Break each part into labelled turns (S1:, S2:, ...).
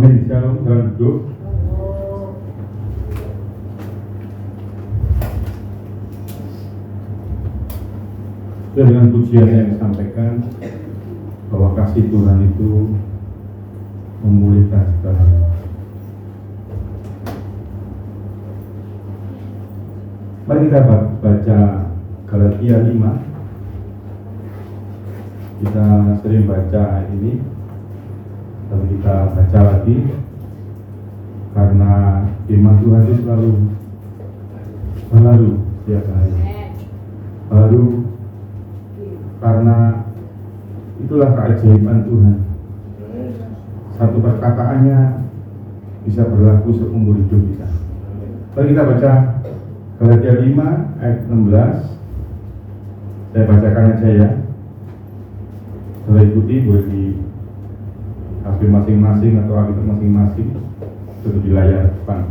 S1: Amin. Shalom, dalam duduk. Dan dengan pujian yang disampaikan bahwa kasih Tuhan itu memulihkan segalanya. Mari kita baca Galatia 5. Kita sering baca ayat ini, tapi kita baca lagi karena firman Tuhan itu selalu baru setiap hari. Baru karena itulah keajaiban Tuhan. Satu perkataannya bisa berlaku seumur hidup kita. Mari kita baca Galatia 5 ayat 16. Saya bacakan aja ya. Boleh ikuti, boleh di HP masing-masing atau Alkitab masing-masing, itu di layar depan.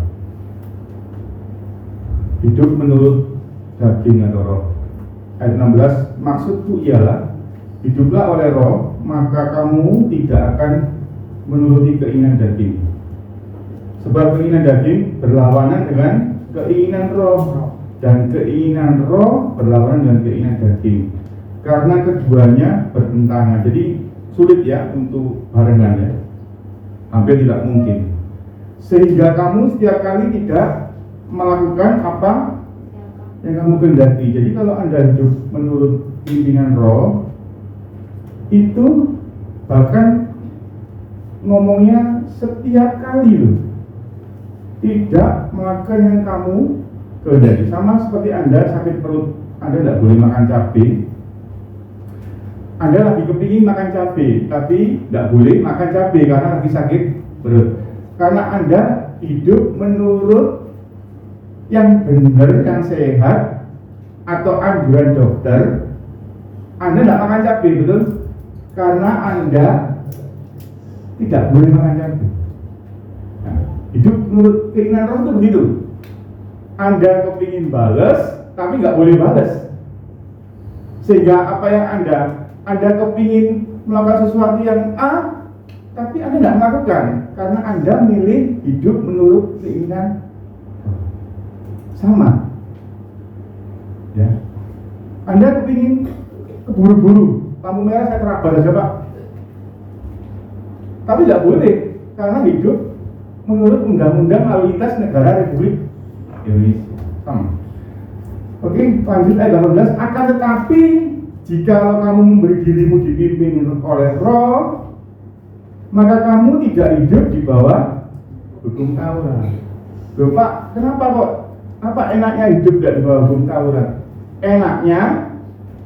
S1: Hidup menurut daging atau roh. Ayat 16, maksudku ialah hiduplah oleh roh, maka kamu tidak akan menuruti keinginan daging. Sebab keinginan daging berlawanan dengan keinginan roh, dan keinginan roh berlawanan dengan keinginan daging, karena keduanya bertentangan. Jadi sulit ya untuk barengan ya, hampir tidak mungkin, sehingga kamu setiap kali tidak melakukan apa yang kamu kehendaki. Jadi kalau Anda hidup menurut pimpinan roh, itu bahkan ngomongnya setiap kali loh, tidak melakukan yang kamu kehendaki. Sama seperti Anda sakit perut, Anda tidak boleh makan cabai. Anda lagi kepingin makan cabai, tapi tidak boleh makan cabai karena lagi sakit perut. Karena Anda hidup menurut yang benar, yang sehat, atau anjuran dokter, Anda tidak makan cabai, betul? Karena Anda tidak boleh makan cabai. Nah, hidup menurut keinginan roh itu begitu. Anda kepingin balas, tapi nggak boleh balas. Sehingga apa yang Anda kepingin melakukan sesuatu yang A, tapi Anda tidak melakukan karena Anda milih hidup menurut keinginan sama. Ya, Anda kepingin keburu-buru, lampu merah saya terabas aja Pak, tapi tidak boleh karena hidup menurut undang-undang lalu lintas negara Republik Indonesia. Sama. Oke, lanjut ayat 18. Akan tetapi jika kamu memberi dirimu dipimpin oleh roh, maka kamu tidak hidup di bawah hukum Taurat. Loh Pak, kenapa kok? Apa enaknya hidup tidak di bawah hukum Taurat? Enaknya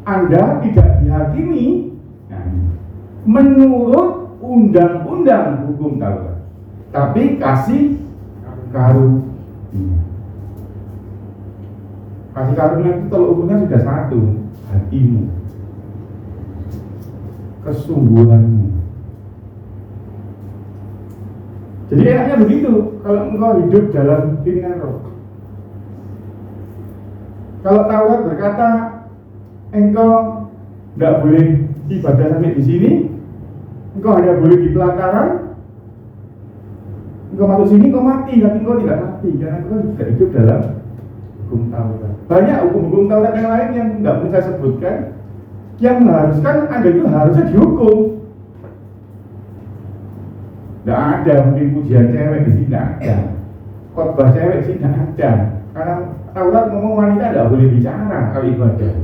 S1: Anda tidak dihakimi menurut undang-undang hukum Taurat, tapi kasih karunia. Kasih karunia itu kalau ukurnya sudah satu, hatimu, kesungguhanmu. Jadi enaknya begitu kalau engkau hidup dalam keinginan roh. Kalau Taurat berkata engkau tidak boleh ibadah sampai di sini, engkau hanya boleh di pelataran, engkau masuk sini engkau mati, tapi engkau tidak mati karena engkau tidak hidup dalam hukum Taurat. Banyak hukum-hukum Taurat yang lain yang tidak bisa saya sebutkan, yang mengharuskan Anda itu harusnya dihukum. Tidak ada mungkin pujian cewek di sini, tidak ada. Khotbah cewek di sini tidak ada. Karena Taurat ngomong wanita tidak boleh bicara kalau ibadah.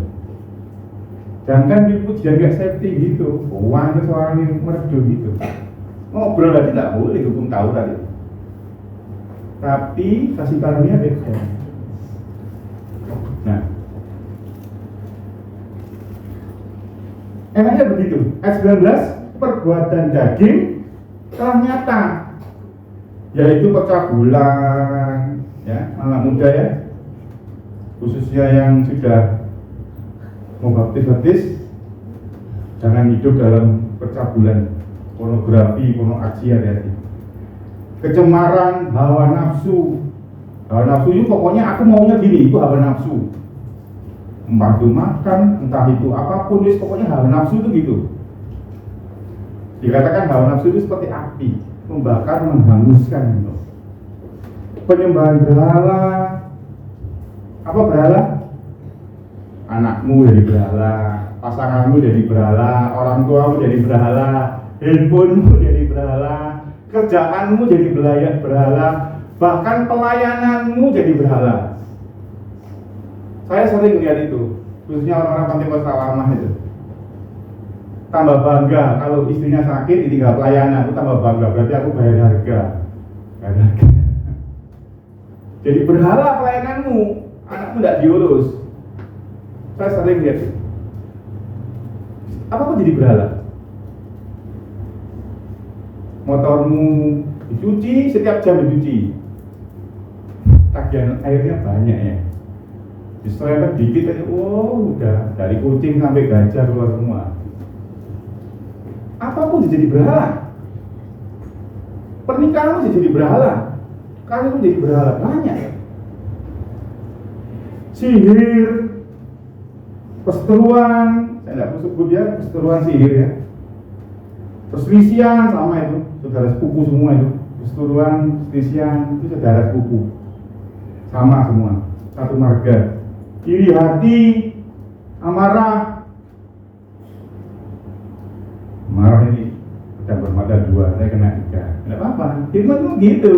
S1: Jangan di pujian kayak safety gitu, wanita suara yang merdu gitu. Ngobrol lagi tidak boleh hukum Taurat itu. Tapi kasih karunia beda. Nah, enaknya begitu. Ayat 19, perbuatan daging telah nyata, yaitu pecah bulan, ya, anak muda ya, khususnya yang sudah mau baptis, jangan hidup dalam pecah bulan, pornografi, pornoaksi, hati-hati. Kecemaran, hawa nafsu itu pokoknya aku maunya gini, itu hawa nafsu. Membantu makan, entah itu apapun, pokoknya hawa nafsu itu gitu. Dikatakan hawa nafsu itu seperti api, membakar, menghanguskan. Penyembahan berhala, apa berhala? Anakmu jadi berhala, pasanganmu jadi berhala, orang tuamu jadi berhala, handphonemu jadi berhala, kerjaanmu jadi berhala, bahkan pelayananmu jadi berhala. Saya sering lihat itu, khususnya orang-orang pantai Kota Lama itu. Tambah bangga kalau istrinya sakit ditinggal pelayanan, aku tambah bangga, berarti aku bayar harga. Jadi berhala pelayananmu, anakmu tidak diurus. Saya sering lihat itu. Apa kok jadi berhala? Motormu dicuci, setiap jam dicuci. Tagihan airnya banyak ya. Diserempet dikit aja, wow, udah dari kucing sampai gajah keluar semua. Apapun jadi berhala. Pernikahanmu jadi berhala. Kalian jadi berhala banyak. Sihir, perseteruan, saya tidak mau sebut ya, perseteruan sihir ya. Perselisihan sama itu, saudara sepupu semua itu. Perseteruan, perselisihan itu saudara sepupu. Sama semua, satu marga. Iri hati, amarah. Marah ini pedang bermata dua, saya kena tiga. Tidak apa-apa, firman itu gitu.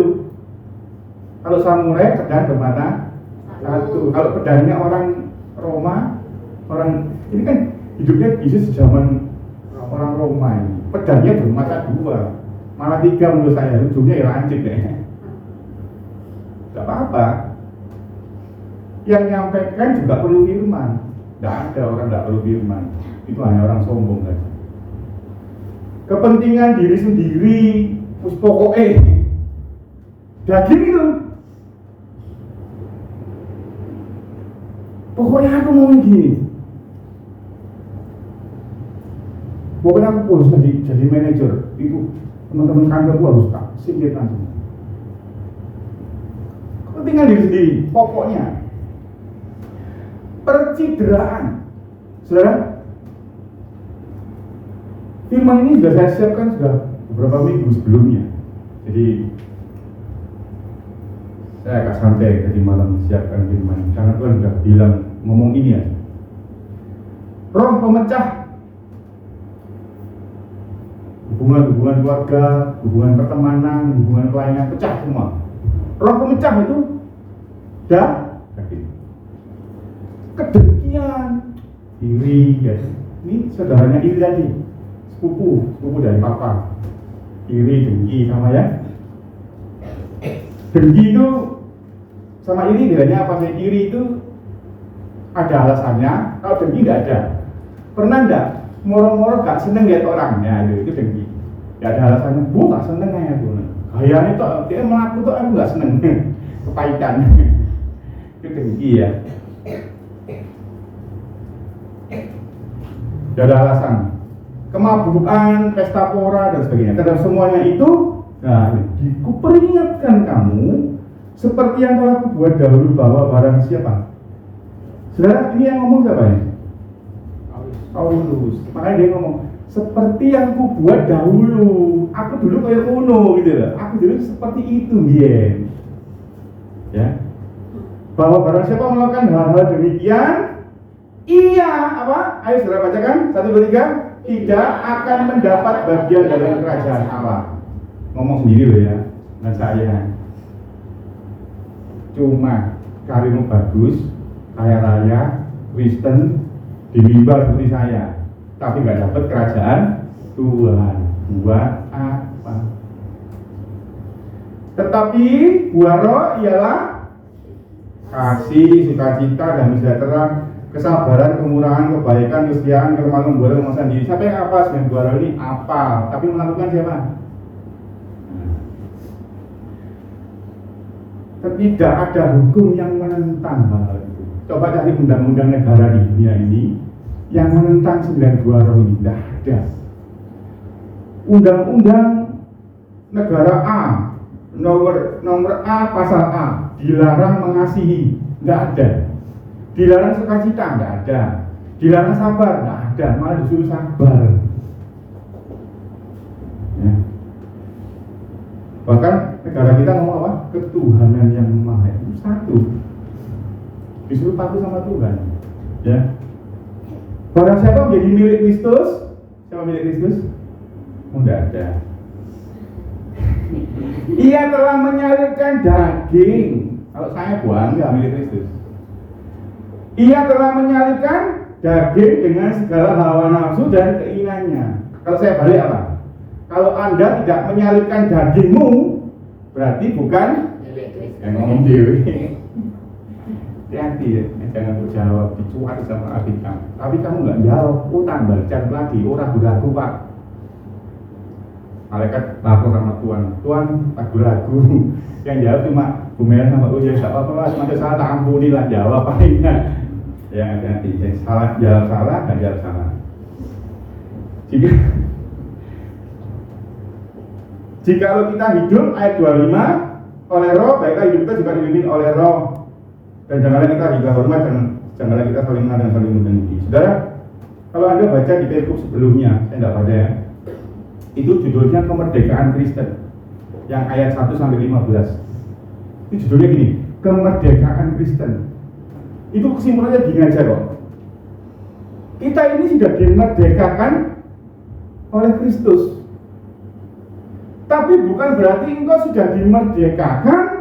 S1: Kalau samurai pedang bermata satu. Kalau pedangnya orang Roma, orang ini kan hidupnya bisa sejaman orang Roma ini. Pedangnya bermata dua, malah tiga menurut saya. Ujungnya ya lancip deh. Tidak apa-apa. Yang nyampaikan juga perlu firman. Tidak ada orang tidak perlu firman. Itu hanya orang sombong saja. Kepentingan diri sendiri, pokoknya daging itu. Pokoknya aku mau gini. Pokoknya aku harus jadi manajer. Itu teman-teman kantorku harus tak singkirkan semua. Kepentingan diri sendiri, pokoknya. Percideraan, saudara. Firman ini sudah saya siapkan sudah beberapa minggu sebelumnya. Jadi saya agak santai tadi malam siapkan firman. Karena Tuhan sudah bilang ngomong ini ya. Roh pemecah hubungan keluarga, hubungan pertemanan, hubungan pelayanan pecah semua. Roh pemecah itu kedengkian, iri, ya. Ini saudaranya iri tadi. Sepupu dari papa. Iri, dengki sama ya. Dengki itu sama iri bedanya apa sih? Iri itu ada alasannya, kalau dengki tidak ada. Pernah enggak moro-moro gak seneng lihat orang? Ya itu dengki. Gak ada alasannya, gak seneng kayak aku. Gayanya itu, dia mengaku tuh aku gak seneng. Kepahitan. Itu dengki ya. Gak ada alasan. Kemabukan, pesta pora dan sebagainya. Terhadap semuanya itu, nah, kuperingatkan kamu seperti yang telah kubuat dahulu bahwa barang siapa? Saudara, ini yang ngomong siapa ya? Paulus. Makanya dia ngomong seperti yang kubuat dahulu. Aku dulu kayak kuno gitu loh. Aku dulu seperti itu dia. Ya. Bahwa barang siapa melakukan hal-hal demikian, iya apa? Ayo saudara bacakan 1, 2, 3. Tidak akan mendapat bagian dalam kerajaan Allah. Ngomong sendiri loh ya, dan saya. Cuma karirmu bagus, kaya raya, Kristen, di mimbar seperti saya, tapi nggak dapat kerajaan Tuhan. Buat apa? Tetapi buah roh ialah kasih, sukacita, dan sejahtera, kesabaran, kemurahan, kebaikan, kesetiaan, kemaluan, boleh memaksa diri. Siapa yang apa? Sebenarnya buah roh ini apa? Tapi melakukan siapa? Tidak ada hukum yang menentang hal itu. Coba cari undang-undang negara di dunia ini yang menentang 9 buah roh ini. Tidak ada. Undang-undang negara A, nomor A, pasal A, dilarang mengasihi. Tidak ada. Dilarang sukacita. Tidak ada. Dilarang sabar. Tidak ada. Malah disuruh sabar. Ya. Bahkan negara kita ngomong apa? Ketuhanan yang Maha Satu. Disuruh patuh sama Tuhan. Ya. Barang siapa menjadi milik Kristus? Siapa milik Kristus? Tidak ada. Ia telah menyalibkan daging. Kalau saya bangga milik Kristus. Ia telah menyalibkan daging dengan segala hawa nafsu dan keinginannya. Kalau saya balik apa? Kalau Anda tidak menyalibkan dagingmu, berarti bukan yang ngomong dewi. Hati-hati ya, jangan berjawab dicuat sama adik kamu. Tapi kamu nggak jawab, tambah chat lagi, ragu-ragu Pak. Malaikat lapor sama Tuhan, Tuhan ragu-ragu. Yang jawab cuma Bumer sama ya nggak apa-apa Mas, macam salah tak ampuni lah, jawab paling ya hati-hati, yang salah jawab salah, nggak jawab salah. Jika kita hidup ayat 25 oleh Roh, baiklah hidup kita juga dibimbing oleh Roh. Dan janganlah kita juga hormat dan janganlah kita saling mengenal dan saling membenci. Saudara, kalau Anda baca di perikop sebelumnya, saya tidak baca ya, itu judulnya kemerdekaan Kristen, yang ayat 1 sampai 15. Itu judulnya gini, kemerdekaan Kristen. Itu kesimpulannya gini aja kok. Kita ini sudah dimerdekakan oleh Kristus. Tapi bukan berarti engkau sudah dimerdekakan.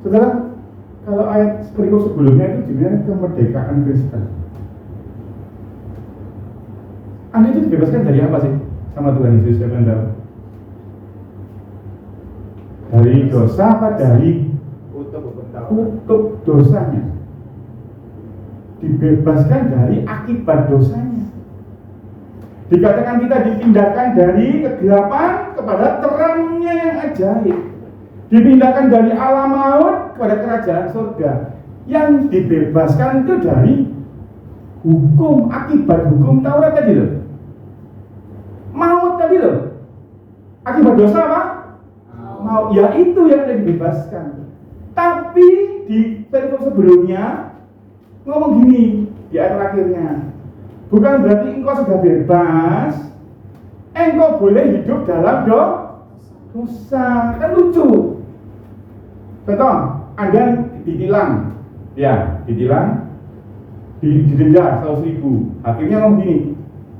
S1: Saudara, kalau ayat perikop sebelumnya itu judulnya kemerdekaan Kristen. Anda itu dibebaskan dari apa sih sama Tuhan Yesus? Siapa yang tahu? Dari dosa apa dari kutuk dosanya? Dibebaskan dari akibat dosanya. Dikatakan kita dipindahkan dari kegelapan kepada terangnya yang ajaib. Dipindahkan dari alam maut kepada kerajaan surga. Yang dibebaskan itu dari hukum, akibat hukum Taurat tadi loh. Maut tadi loh. Akibat dosa apa? Maut. Ya itu yang ada dibebaskan. Tapi di perikop sebelumnya ngomong gini di ayat terakhirnya. Bukan berarti engkau sudah bebas, engkau boleh hidup dalam dosa. Kan lucu. Contoh, Anda ditilang, ya, ditilang, didenda 100.000. Hakimnya ngomong gini,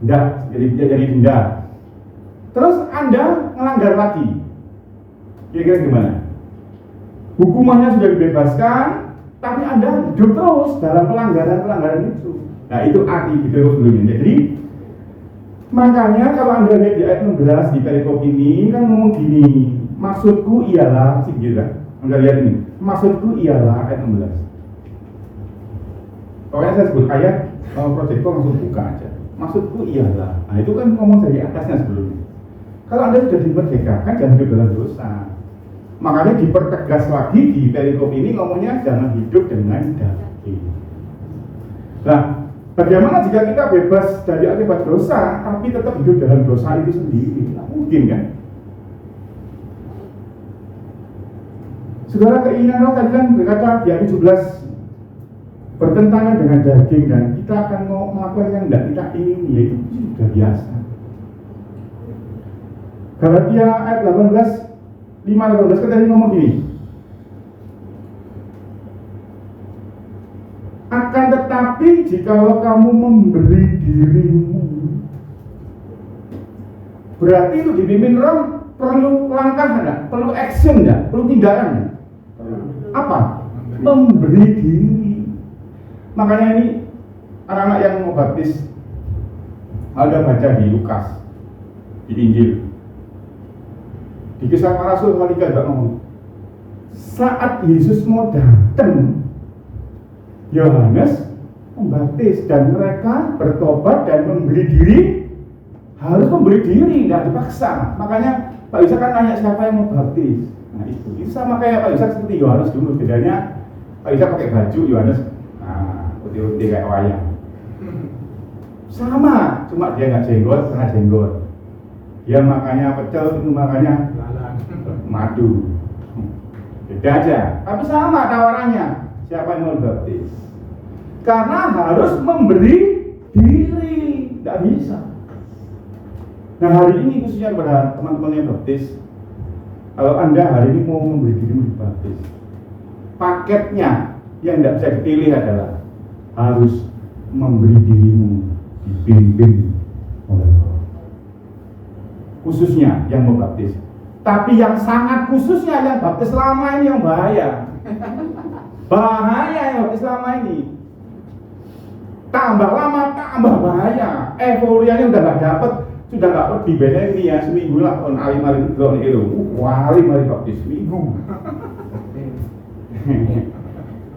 S1: enggak, jadi denda. Terus Anda melanggar lagi, kira-kira gimana? Hukumannya sudah dibebaskan, tapi Anda hidup terus dalam pelanggaran itu. Nah itu arti video sebelumnya. Jadi makanya kalau Anda lihat di ayat 16 di perikop ini kan ngomong gini, maksudku ialah Anda lihat ini, maksudku ialah ayat 16. Pokoknya saya sebut ayat, proyekku langsung buka aja. Maksudku ialah, nah itu kan ngomong dari atasnya sebelumnya. Kalau Anda sudah dimerdekakan, jangan hidup dalam dosa. Makanya dipertegas lagi di perikop ini ngomongnya jangan hidup dengan daging. Nah, bagaimana jika kita bebas dari akibat dosa, tapi tetap hidup dalam dosa itu sendiri? Nah, mungkin kan? Saudara, keinginan roh tadi kan berkata di ayat 17 bertentangan dengan daging dan kita akan mau melakukan yang tidak kita ingini, yaitu sudah biasa. Galatia ayat 5-18 kan tadi ngomong gini. Akan tetapi jikalau kamu memberi dirimu, berarti itu dipimpin roh perlu langkah enggak? Perlu action enggak? Perlu tindakan enggak? Apa? Memberi diri. Makanya ini anak-anak yang mau baptis ada baca di Lukas, di Injil, di Kisah Para Rasul pasal 3 juga ngomong, saat Yesus mau datang, Yohanes membaptis dan mereka bertobat dan memberi diri. Harus memberi diri, tidak dipaksa. Makanya Pak Yusak kan nanya siapa yang mau baptis. Nah itu sama kayak Pak Yusak seperti Yohanes dulu. Bedanya Pak Yusak pakai baju, Yohanes putih-putih kayak wayang. Sama, cuma dia nggak jenggot, karena jenggot. Dia makanya pecel, itu makanya madu. Beda aja, tapi sama tawarannya. Siapa yang mau baptis? Karena harus memberi diri, tidak bisa. Nah hari ini khususnya kepada teman-teman yang baptis, kalau Anda hari ini mau memberi dirimu dibaptis, paketnya yang tidak bisa dipilih adalah harus memberi dirimu dipimpin oleh Roh. Khususnya yang mau baptis. Tapi yang sangat khususnya yang baptis lama ini yang bahaya. Bahaya yang baptis lama ini. Tambah lama tambah bahaya. Euforianya udah gak dapet, sudah gak pergi beda ini ya seminggu lah on alim-alim drone itu. Wali mari baptis seminggu.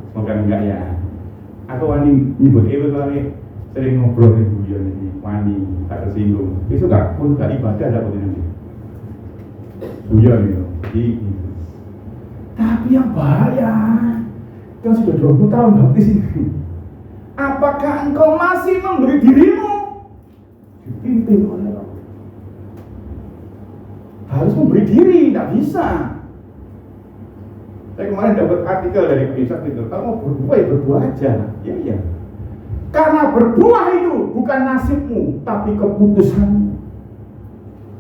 S1: Semoga enggak ya. Aku wani nyebut itu kali sering ngobrol di guyon ini wani tak tersinggung. Itu gak pun gak ibadah ada pun nanti. Guyon itu. Tapi yang bahaya, yang sudah 20 tahun baptis ini. Apakah engkau masih memberi dirimu dipimpin oleh Roh? Harus memberi diri, tidak bisa. Saya kemarin dapat artikel dari Kisah itu, kalau mau berbuah ya berbuah aja. Ya. Karena berbuah itu bukan nasibmu, tapi keputusanmu.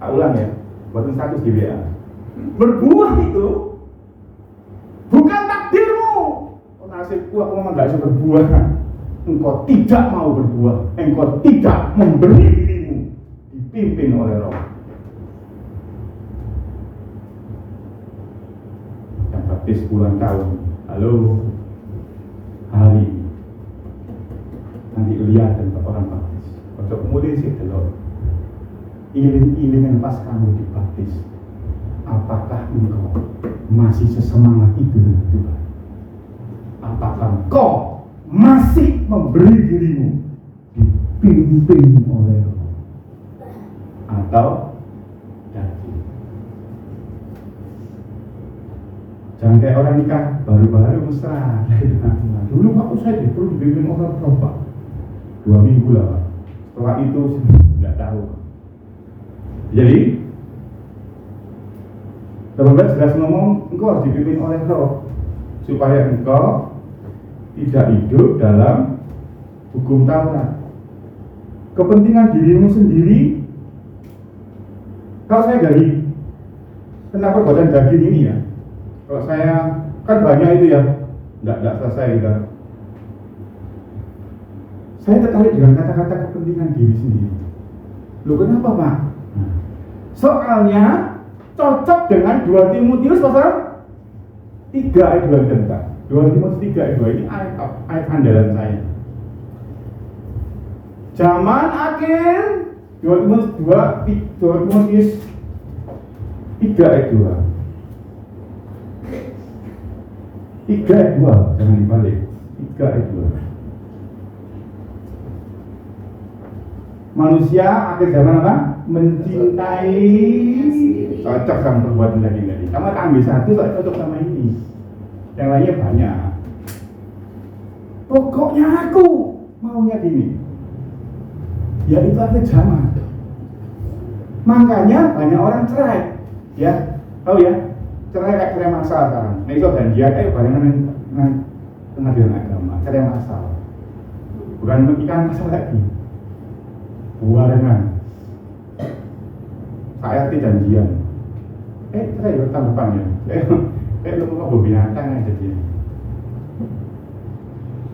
S1: Ulang ya, buatin status di WA. Berbuah itu bukan takdirmu. Nasibku aku memang gak bisa berbuah. Engkau tidak mau berbuah, engkau tidak memberi dirimu dipimpin oleh Roh. Yang baptis puluhan tahun, halo, hari nanti lihat dan orang baptis. Untuk kemudian sih telur, iling-ilingan pas kamu dibaptis, apakah engkau masih sesemangat itu dengan Tuhan? Apakah engkau masih memberi dirimu dipimpin oleh Roh atau daging? Jangan kayak orang nikah baru-baru mesra. Dulu waktu saya perlu dipimpin oleh Roh Pak, 2 minggu lah Pak. Setelah itu nggak tahu. Jadi 18 jelas ngomong engkau harus dipimpin oleh Roh supaya engkau tidak hidup dalam hukum Taurat. Kepentingan dirimu sendiri. Kalau saya dari kenapa perbuatan daging ini ya? Kalau saya kan banyak itu ya, enggak selesai gitu. Saya tertarik dengan kata-kata kepentingan diri sendiri. Loh kenapa Pak? Soalnya cocok dengan 2 Timotius pasal 3 ayat 2 tentang 2 Timotius 3 ayat 2 ini ayat andalan saya. Zaman akhir 2 Timotius 3 ayat 2. 3 ayat 2, jangan dibalik. 3 ayat 2. Manusia akhir zaman apa? Mencintai, cocok sama perbuatan tadi. Kamu ambil satu, cocok sama ini. Yang lainnya banyak. Pokoknya aku maunya gini. Ya itu akhir zaman. Makanya banyak orang cerai. Ya, tahu ya? Cerai kayak cerai massal sekarang. Nah itu ganjian barengan dengan pengadilan agama. Cerai massal. Bukan menikah massal lagi. Barengan. Saya janjian. Cerai ya tahun depan ya. Lu mau binatang aja dia.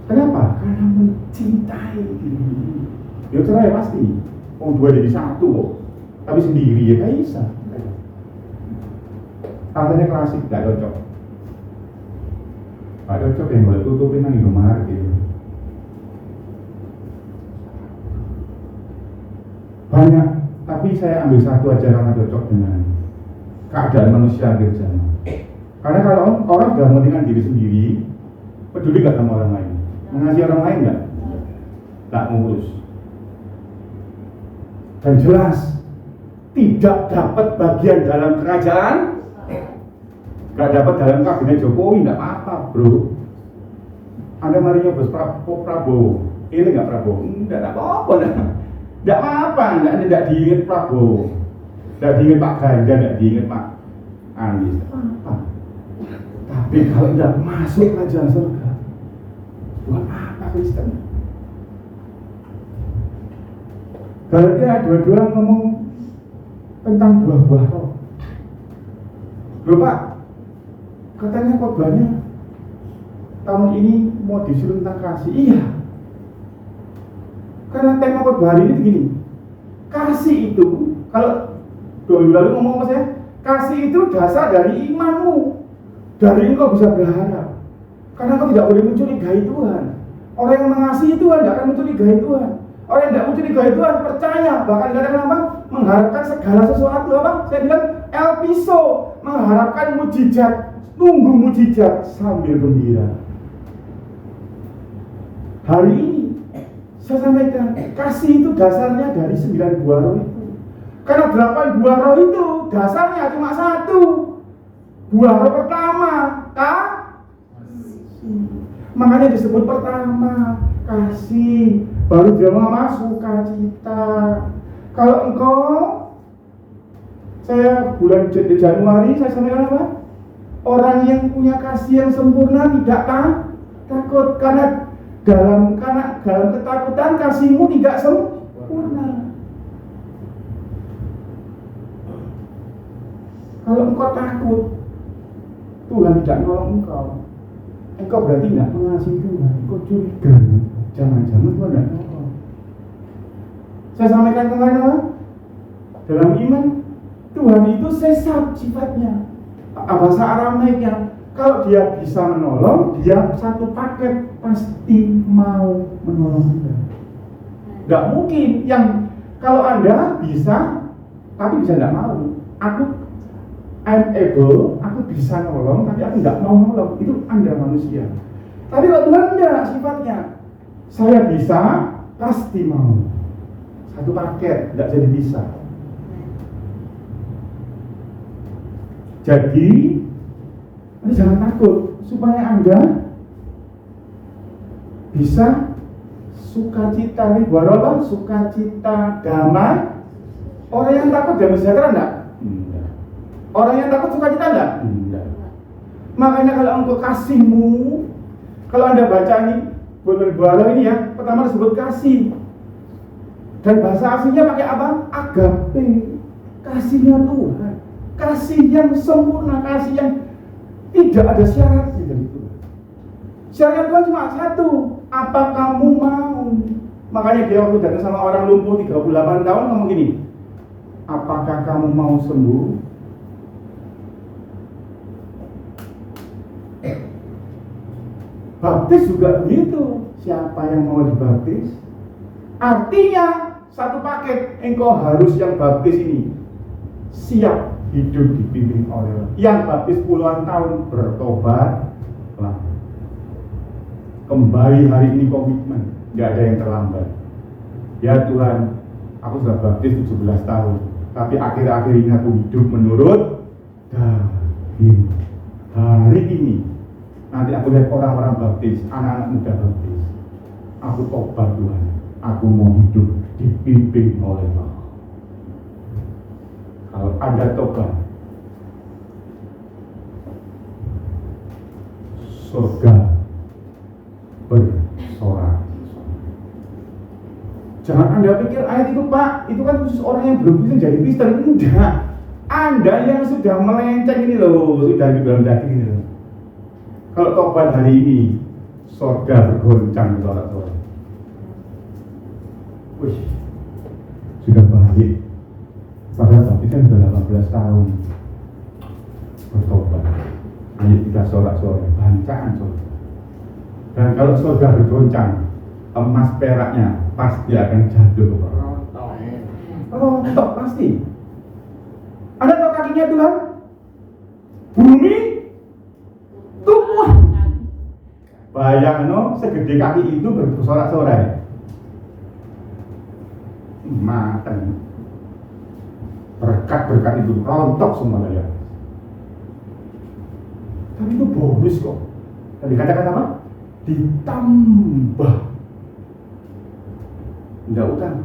S1: Kenapa? Karena mencintai diri. Ya cerai pasti. Oh 2 jadi 1 kok. Tapi sendiri ya gak bisa. Rasanya klasik, gak cocok. Gak cocok yang boleh tutupin nang Indomaret gitu. Banyak, tapi saya ambil satu aja karena cocok dengan keadaan manusia akhir zaman. Karena kalau orang sudah mementingkan diri sendiri, peduli gak sama orang lain? Mengasihi orang lain gak? Gak ngurus. Dan jelas tidak dapat bagian dalam kerajaan, gak dapat dalam kabinet Jokowi, gak apa-apa bro. Anda mari nyobos Prabowo, ini gak Prabowo? Enggak apa-apa, gak apa-apa, gak diingat Prabowo, gak diingat Pak Ganjar, gak diingat Pak Anies, apa? Tapi kalau tidak masuk kerajaan surga, buat apa Kristen? Berarti dua-dua ngomong tentang buah-buah roh. Loh Pak, katanya khotbahnya tahun ini mau disuruh tentang kasih. Iya, karena tema khotbah hari ini begini. Kasih itu, kalau 2 minggu lalu ngomong sama saya, kasih itu dasar dari imanmu. Dari engkau bisa berharap. Karena engkau tidak boleh mencurigai Tuhan. Orang yang mengasihi Tuhan tidak akan mencurigai Tuhan. Orang yang tidak mencurigai Tuhan percaya, bahkan dikatakan apa? Mengharapkan segala sesuatu apa? Saya bilang elpiso, mengharapkan mujizat, tunggu mujizat sambil gembira. Hari ini saya sampaikan, kasih itu dasarnya dari 9 buah roh itu. Karena 8 buah roh itu dasarnya cuma 1. Buah roh pertama, kasih. Makanya disebut pertama, kasih. Baru dia masuk sukacita. Kalau engkau, saya bulan Januari saya sampaikan apa? Orang yang punya kasih yang sempurna tidak takut karena dalam ketakutan kasihmu tidak sempurna. Kalau engkau takut, Tuhan tidak nolong engkau. Engkau berarti tidak mengasihi Tuhan. Engkau curiga. Jangan-jangan Tuhan tidak nolong. Saya sampaikan kemarin apa? Dalam iman, Tuhan itu sesat sifatnya. Bahasa Aramaiknya, kalau dia bisa menolong, dia satu paket pasti mau menolong Anda. Tidak mungkin yang kalau Anda bisa, tapi bisa tidak mau. I'm able, aku bisa nolong, tapi aku tidak mau nolong. Itu Anda manusia. Tapi kalau Tuhan tidak sifatnya, saya bisa, pasti mau. Satu paket, tidak jadi bisa. Jadi, Anda jangan takut, supaya Anda bisa sukacita. Ini buat apa? Sukacita, damai. Orang yang takut damai sejahtera enggak? Enggak. Orang yang takut sukacita enggak? Enggak. Makanya kalau engkau kasihmu, kalau Anda baca ini buah ini ya, pertama disebut kasih. Dan bahasa aslinya pakai apa? Agape. Kasihnya Tuhan. Kasih yang sempurna, kasih yang tidak ada syaratnya dari Tuhan. Syarat Tuhan cuma satu, apa kamu mau? Makanya dia waktu datang sama orang lumpuh 38 tahun ngomong gini, apakah kamu mau sembuh? Baptis juga begitu. Siapa yang mau dibaptis? Artinya satu paket, engkau harus yang baptis ini siap hidup dipimpin oleh yang baptis puluhan tahun, bertobat lah. Kembali hari ini komitmen, tidak ada yang terlambat. Ya Tuhan, aku sudah baptis 17 tahun, tapi akhir-akhir ini aku hidup menurut daging. Hari ini nanti aku lihat orang-orang baptis, anak-anak muda baptis. Aku tobat Tuhan, aku mau hidup dipimpin oleh Tuhan. Kalau Anda tobat, surga bersorak. Jangan Anda pikir ayat itu Pak, itu kan khusus orang yang belum bisa jadi Kristen. Enggak. Anda yang sudah melenceng ini loh, sudah di dalam daging ini loh. Kalau tobat hari ini, surga bergoncang sorak-sorak. Wih, sudah balik. Padahal tapi kan sudah 18 tahun bertobat. Ayo kita sorak-sorak, bancaan sorak. Dan kalau surga bergoncang, emas peraknya pasti akan jatuh ke bawah. Rontok pasti. Anda tahu kakinya Tuhan? Bumi tumbuh. Bayang no, segede kaki itu bersorak-sorai. Mateng. Berkat-berkat itu rontok semua ya. Tapi itu bonus kok. Dan dikatakan apa? Ditambah. Tidak utang.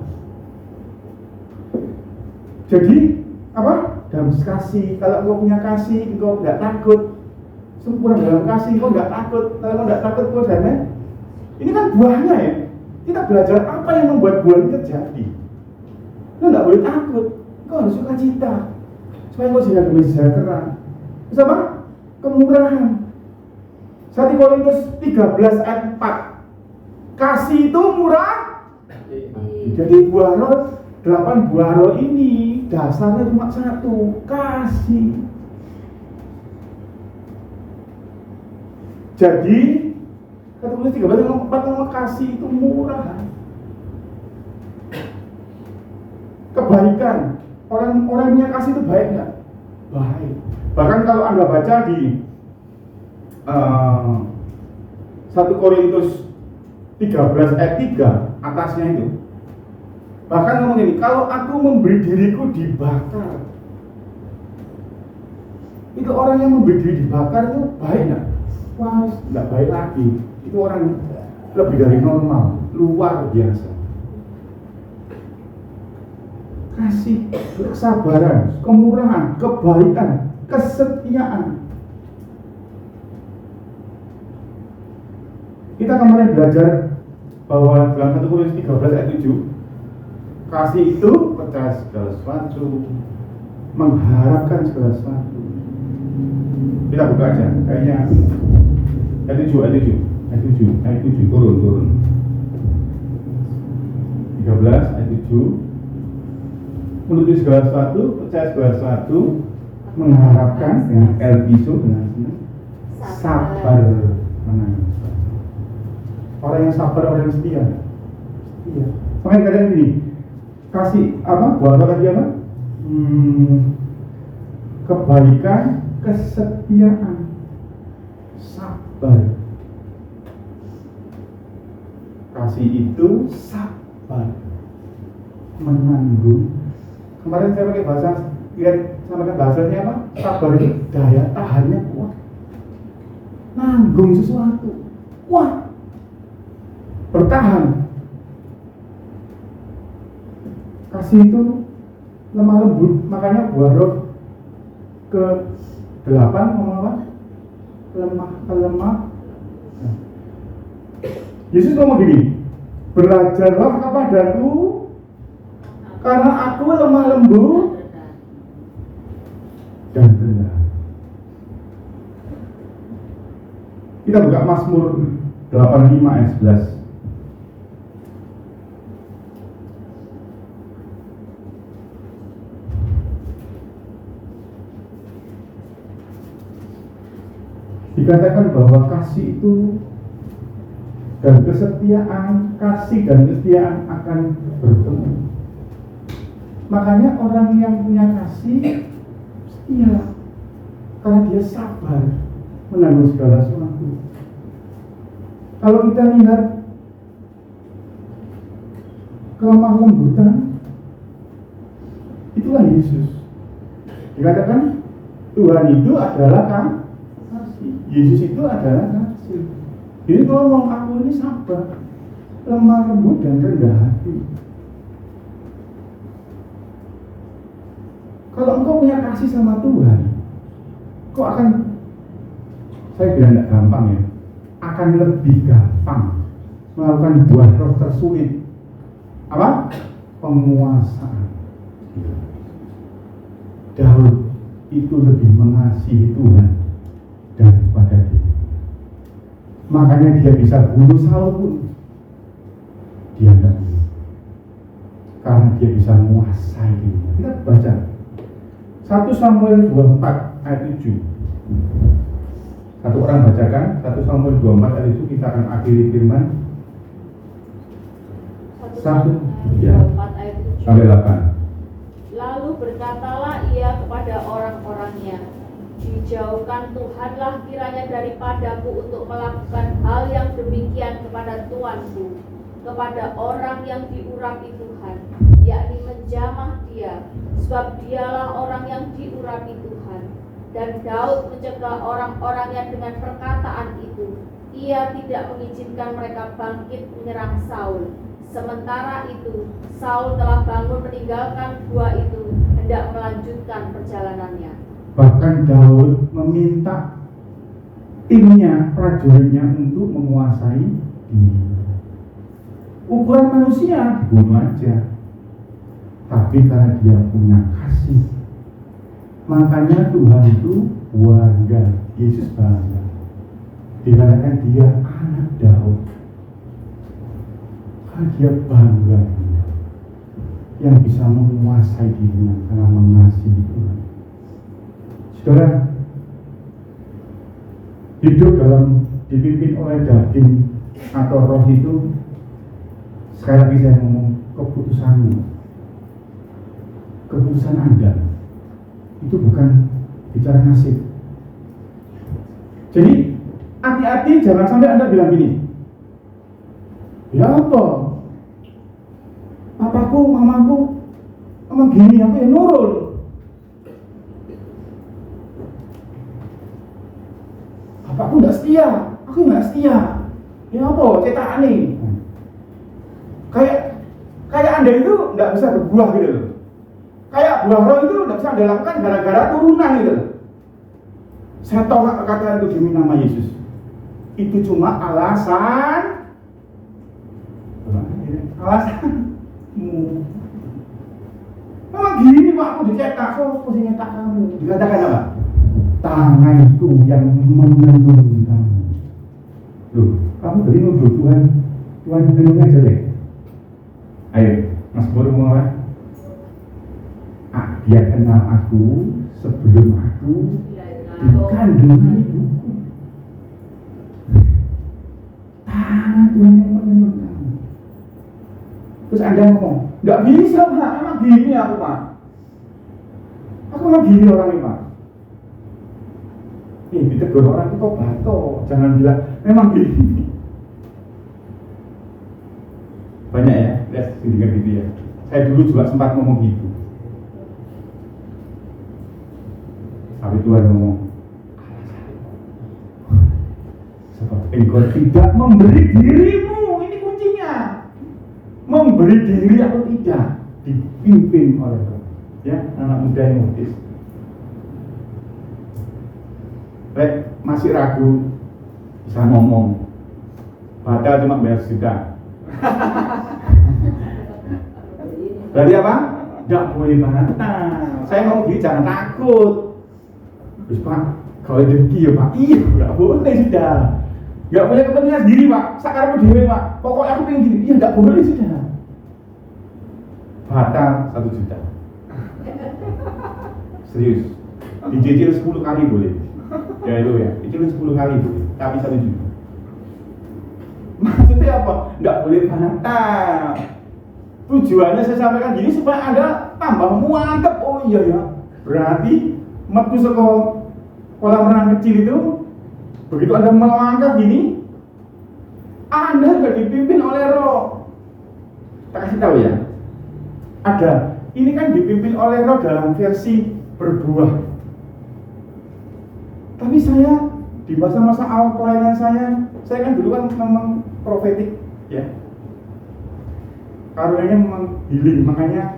S1: Jadi apa? Dalam kasih. Kalau engkau punya kasih, engkau tidak takut. Sempurna dalam kasih, engkau tidak takut. Kalau engkau tidak takut, engkau damai. Ini kan buahnya ya. Kita belajar apa yang membuat buah ini terjadi. Engkau tidak boleh takut. Kau harus sukacita supaya kau tidak damai sejahtera. Terus apa? Kemurahan. 1 Korintus 13 ayat 4. Kasih itu murah. Jadi buah roh, 8 buah roh ini dasarnya cuma satu, kasih. Jadi 1 Korintus 13 ayat 4 nama kasih itu murah. Kebaikan. Orang yang kasih itu baik nggak? Baik. Bahkan kalau Anda baca di 1 Korintus 13 ayat 3 atasnya itu, bahkan ngomong ini, kalau aku memberi diriku dibakar, itu orang yang memberi diri dibakar itu baik nggak? Wah, nggak baik lagi. Itu orang lebih dari normal, luar biasa. Kasih, kesabaran, kemurahan, kebaikan, kesetiaan. Kita kemarin belajar bahwa dalam 1 Korintus 13 ayat 7, kasih itu percaya segala sesuatu, mengharapkan segala sesuatu. Kita buka aja, kayaknya ayat 7, turun. 13 ayat 7. Menutupi segala sesuatu, percaya segala sesuatu, mengharapkan dengan elpiso, dengan sabar menangis. Orang yang sabar, orang yang setia. Setia. Makanya kadang gini, kasih apa? Buat tadi apa? Kebaikan, kesetiaan, sabar. Kasih itu sabar, menanggung. Kemarin saya pakai bahasa, lihat sama bahasanya apa? Sabar itu daya tahannya kuat, nanggung sesuatu, kuat, bertahan. Kasih itu lemah lembut, makanya buah roh ke-8 ngomong apa? Lemah. Yesus ngomong gini, belajarlah kepadaku karena aku lemah lembut dan rendah. Kita buka Mazmur 85 ayat 11. Dikatakan bahwa kasih itu dan kesetiaan, kasih dan kesetiaan akan bertemu. Makanya orang yang punya kasih setia, karena dia sabar menanggung segala sesuatu. Kalau kita lihat kelemah lembutan, itulah Yesus. Dikatakan Tuhan itu adalah kasih, Yesus itu adalah kasih. Jadi ngomong, aku ini sabar, lemah lembut dan rendah hati. Kalau engkau punya kasih sama Tuhan, kau akan, saya bilang tidak gampang ya, akan lebih gampang melakukan buah roh tersulit. Apa? Penguasaan. Daud itu lebih mengasihi Tuhan daripada dia. Makanya dia bisa bunuh Saul pun dia tidak bunuh, karena dia bisa menguasai dirinya. Kita baca 1 Samuel 24 ayat 7. Satu orang bacakan 1 Samuel 24 ayat 7. Kita akan akhiri firman 1 ayat 7 sampai 8.
S2: Lalu berkatalah ia kepada orang-orangnya, dijauhkan Tuhanlah kiranya daripadaku untuk melakukan hal yang demikian kepada tuanku, kepada orang yang diurapi Tuhan, yakni menjamah dia, sebab dialah orang yang diurapi Tuhan. Dan Daud mencegah orang-orangnya dengan perkataan itu. Ia tidak mengizinkan mereka bangkit menyerang Saul. Sementara itu, Saul telah bangun meninggalkan gua itu, hendak melanjutkan perjalanannya. Bahkan Daud meminta timnya, prajuritnya untuk menguasai diri. Ukuran manusia dibunuh aja.
S1: tapi karena dia punya kasih. Makanya Tuhan itu bangga, Yesus bangga. Dikatakan dia anak Daud. Karena dia bangga yang bisa menguasai dirinya karena mengasihi Tuhan. Saudara, hidup dalam dipimpin oleh daging atau roh itu, sekali lagi saya ngomong, keputusanmu, keputusan Anda itu bukan bicara nasib. Jadi hati-hati jangan sampai Anda bilang gini, ya apa, papaku, mamaku emang gini, aku ya nurut. Papaku gak setia, aku gak setia. Ya apa, cetakan nih. Kayak Anda itu gak bisa berbuah gitu loh. Kayak buah roh itu gak bisa Anda lakukan gara-gara turunan gitu loh. Saya tolak perkataan itu demi nama Yesus. Itu cuma alasanmu. Memang gini Pak, aku dicetak, so posisi nyetak kamu. Dikatakan apa? Tanganku yang menenun kamu. Loh, kamu dari nuduh Tuhan tenunnya jelek. Ayo, Mas Bor mulai. Dia kenal aku sebelum aku dikandung ibuku. Tangan Tuhan yang menenun kamu. Terus Anda ngomong, nggak bisa Pak, emang gini aku Pak. Aku emang gini orangnya Pak. Ditegur orang itu kok bato, jangan bilang memang gini. Banyak ya, lihat dengar gitu ya. Saya dulu juga sempat ngomong gitu. Tapi Tuhan ngomong, sebab engkau tidak memberi dirimu, ini kuncinya. Memberi diri atau tidak dipimpin oleh Tuhan. Ya, anak muda yang mutis. Masih ragu, bisa ngomong. Padahal cuma bayar juta. Berarti apa? Tidak boleh bantah. Saya ngomong gini, jangan takut. Terus Pak, kalau dengki ya Pak, iya nggak boleh sudah. Nggak punya kepentingan sendiri Pak. Sekarang aku dewe Pak. Pokoknya aku pengen gini, iya nggak boleh sudah. Batal 1 juta. Serius. Dicicil 10 kali boleh. Ya itu ya, dicicil 10 kali boleh. Tapi 1 juta. Maksudnya apa? Nggak boleh bantah. Tujuannya saya sampaikan gini supaya Anda tambah mantap. Oh iya ya, berarti metu sekolah kolam renang kecil itu, begitu Anda melangkah gini, Anda sudah dipimpin oleh roh. Tak kasih tahu ya, ada, ini kan dipimpin oleh roh dalam versi berbuah. Tapi saya di masa-masa awal pelayanan saya kan dulu kan memang profetik ya, karunia memang healing. Makanya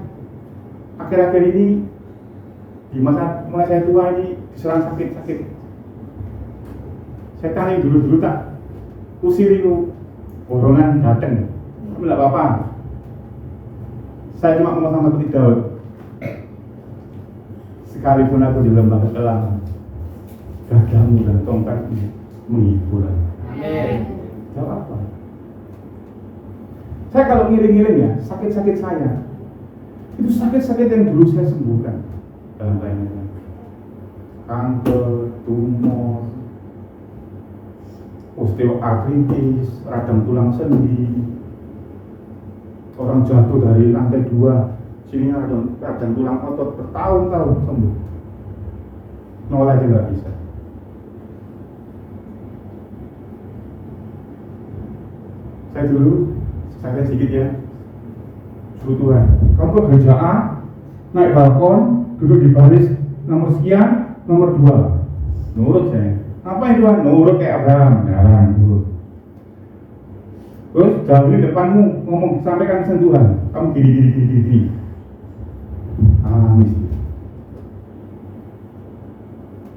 S1: akhir-akhir ini di masa mulai saya tua ini diserang sakit-sakit. Saya tanya dulu tak usir itu borongan datang, tidak apa-apa. Saya cuma ngomong sama Gusti Daud, sekalipun aku di lembah kekelaman, gagahmu dan tongkatmu menghibur.
S2: Amin.
S1: Tahu apa? Saya kalau ngiring-ngiring ya, sakit-sakit saya itu sakit-sakit yang dulu saya sembuhkan dalam pelayanan. Kanker, tumor, osteoartritis, radang tulang sendi, orang jatuh dari lantai 2, sini radang tulang otot bertahun-tahun sembuh. Nol aja nggak bisa. Saya dulu sakit sedikit ya, suruh Tuhan, kamu ke gereja A, naik balkon, duduk di baris nomor sekian, nomor 2. Nurut saya. Apa itu Tuhan? Nurut kayak Abraham, jalan nurut. Terus jauh di depanmu ngomong, sampaikan sentuhan, kamu gini. Amin.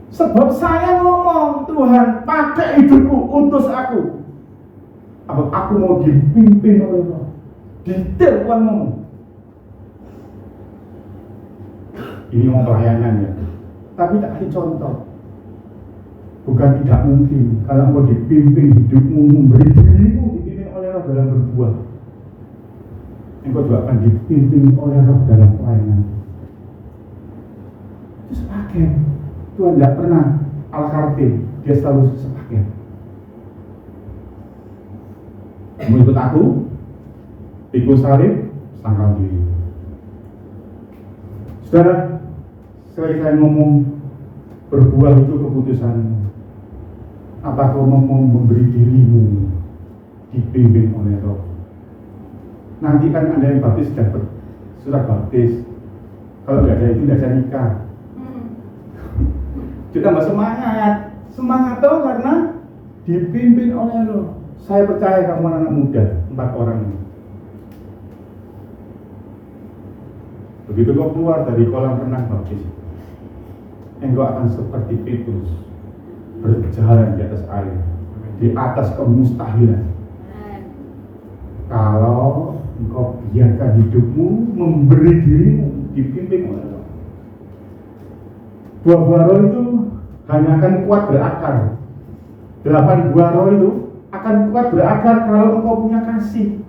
S1: Sebab saya ngomong, Tuhan pakai hidupku, utus aku. Apa aku mau dipimpin oleh Allah? Detail Tuhan ngomong. ini mau pelayanan ya. Tapi tak kasih contoh. Bukan tidak mungkin kalau engkau dipimpin hidupmu, memberi dirimu dipimpin oleh Roh dalam berbuah, engkau juga akan dipimpin oleh Roh dalam pelayanan. Itu sepaket. Tuhan tidak pernah ala carte, dia selalu sepaket. Mau ikut aku? Pikul salib, sangkal diri. Saudara, sekali saya ngomong berbuah itu keputusanmu. Apa kau mau memberi dirimu dipimpin oleh Roh? Nanti kan ada yang baptis dapat surat baptis. Kalau nggak ada itu nggak bisa nikah. Kita tambah semangat tuh karena dipimpin oleh Roh. Saya percaya kamu anak muda, 4 orang ini. Begitu kau keluar dari kolam renang baptis, engkau akan seperti Petrus berjalan di atas air, di atas kemustahilan. Kalau engkau biarkan hidupmu memberi dirimu dipimpin oleh Roh. Buah-buah Roh itu hanya akan kuat berakar. 8 buah Roh itu akan kuat berakar kalau engkau punya kasih.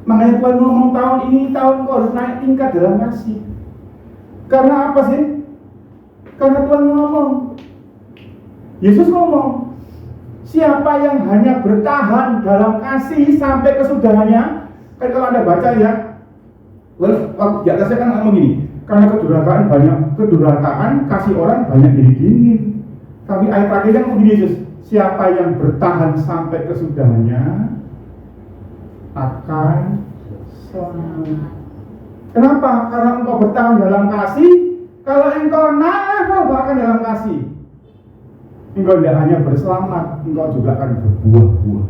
S1: Makanya Tuhan ngomong tahun ini tahun engkau harus naik tingkat dalam kasih. Karena apa sih? Karena Tuhan ngomong, Yesus ngomong, siapa yang hanya bertahan dalam kasih sampai kesudahannya. Kan kalau Anda baca ya, di atasnya kan ngomong gini, karena kedurhakaan kasih orang banyak jadi dingin. Tapi ayat terakhir kan begini Yesus, siapa yang bertahan sampai kesudahannya akan selamat. Kenapa? Karena engkau bertahan dalam kasih. Kalau engkau naik bahkan dalam kasih, engkau tidak hanya berselamat, engkau juga akan berbuah-buah.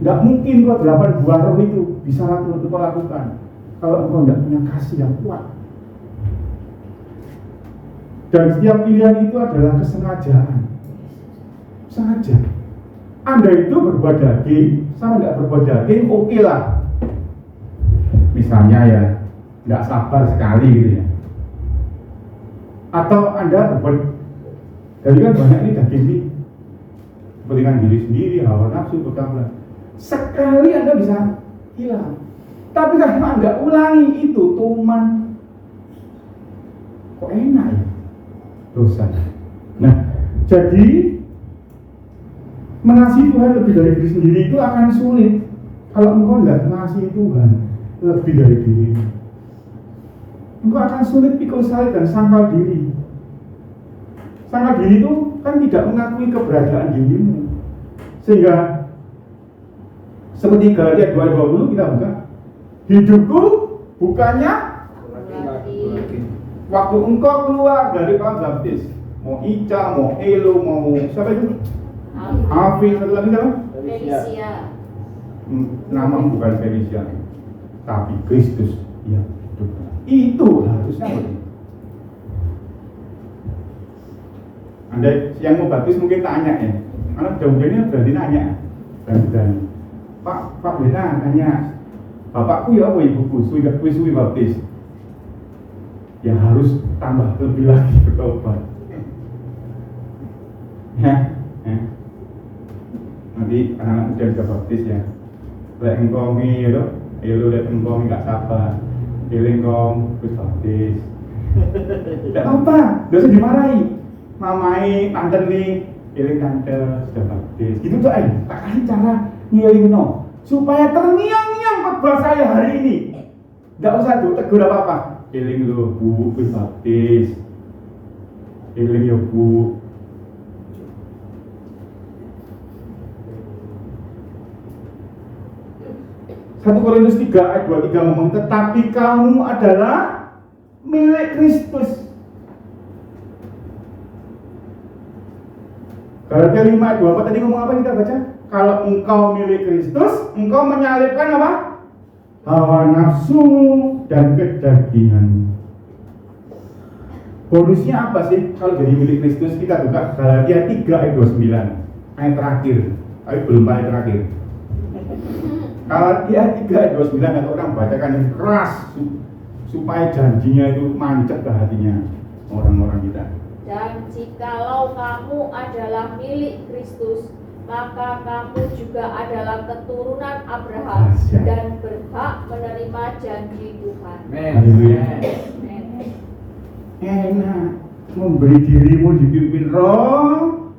S1: Tidak mungkin kau 8 buah Roh itu bisa engkau lakukan kalau engkau tidak punya kasih yang kuat. Dan setiap pilihan itu adalah kesengajaan. Sengaja. Anda itu berbuat daging sama tidak berbuat daging, oke lah. Misalnya ya, tidak sabar sekali gitu ya. Atau Anda berbuat, jadi kan banyak ini daging ini, kepentingan diri sendiri, hawa nafsu, berkablah. Sekali Anda bisa hilang. Tapi kalau Anda ulangi itu, tuman, kok enak ya? Dosa. Nah, jadi mengasihi Tuhan lebih dari diri sendiri itu akan sulit kalau engkau tidak mengasihi Tuhan lebih dari dirimu. Engkau akan sulit pikul salib dan sangkal diri. Sangkal diri itu kan tidak mengakui keberadaan dirimu. Sehingga seperti Galatia 2:20 kita buka, hidupku bukannya waktu engkau keluar dari kolam baptis, mau Ica, mau Elo, mau siapa itu? Afif, satu lagi siapa?
S2: Felicia.
S1: Nama bukan Felicia, tapi Kristus yang hidup. Itu harusnya begitu. Anda yang mau baptis mungkin tanya ya, karena jauh-jauhnya berani nanya, berani. Pak Bena tanya, bapakku ya apa ibuku, suwi baptis. Ya harus tambah lebih lagi bertobat. Ya. Nanti anak-anak muda bisa baptis ya. Lek engkau itu, elu lek engkau nggak sabar, engkau terus baptis. Tidak apa, tidak usah dimarahi. Mamai, tante nih, eling tante sudah baptis. Gitu tuh, tak kasih cara ngiling no, supaya terngiang-ngiang khotbah saya hari ini. Tidak usah tegur apa-apa. Eling lu, bu, terus baptis. Eling ya bu. 1 Korintus 3 ayat 23 ngomong, tetapi kamu adalah milik Kristus. Galatia 5 ayat 24 tadi ngomong apa kita baca? Kalau engkau milik Kristus, engkau menyalibkan apa? Hawa nafsu dan kedagingan. Bonusnya apa sih kalau jadi milik Kristus? Kita buka Galatia 3 ayat 29, ayat terakhir, tapi belum ayat terakhir. Galatia 3 ayat 29, kata orang bacakan yang keras, supaya janjinya itu mancep ke hatinya orang-orang kita.
S2: Dan jikalau kamu adalah milik Kristus, maka kamu juga adalah keturunan Abraham
S1: Asyik.
S2: dan berhak menerima janji Tuhan.
S1: Haleluya. Enak memberi dirimu dipimpin roh,